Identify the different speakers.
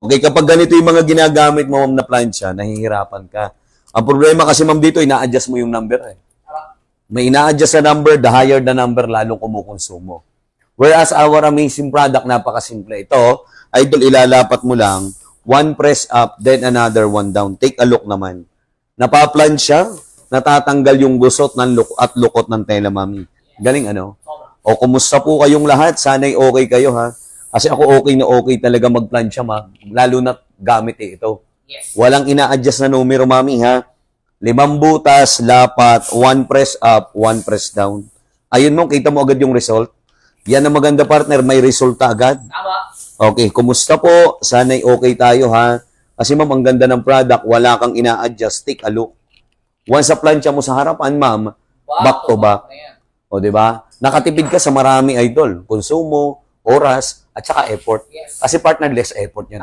Speaker 1: Okay, kapag ganito yung mga ginagamit mo, ma'am, na plancha, nahihirapan ka. Ang problema kasi, ma'am, dito, ina-adjust mo yung number. May ina-adjust na number, the higher the number, lalong kumukonsumo. Whereas our amazing product, napakasimple. Ito, idol, ilalapat mo lang, one press up, then another one down. Take a look naman. Napaplansya, natatanggal yung gusot at lukot ng tela, mami. Galing, ano? O, kumusta po kayong lahat? Sana'y okay kayo, ha? Kasi ako okay talaga magplansya, ma. Lalo na gamit ito.
Speaker 2: Yes.
Speaker 1: Walang ina-adjust na numero, mami, ha? 5 butas, lapat, 1 press up, 1 press down. Ayun mo, kita mo agad yung result. Yan ang maganda, partner, may resulta agad.
Speaker 2: Tama.
Speaker 1: Okay, kumusta po? Sana'y okay tayo, ha? Kasi, ma'am, ang ganda ng product, wala kang ina-adjust, take a look. Once sa plancha mo sa harapan, ma'am, back to back. O, di ba? Nakatipid ka sa marami, idol. Konsumo, oras, at saka effort.
Speaker 2: Yes.
Speaker 1: Kasi partner, less effort yan.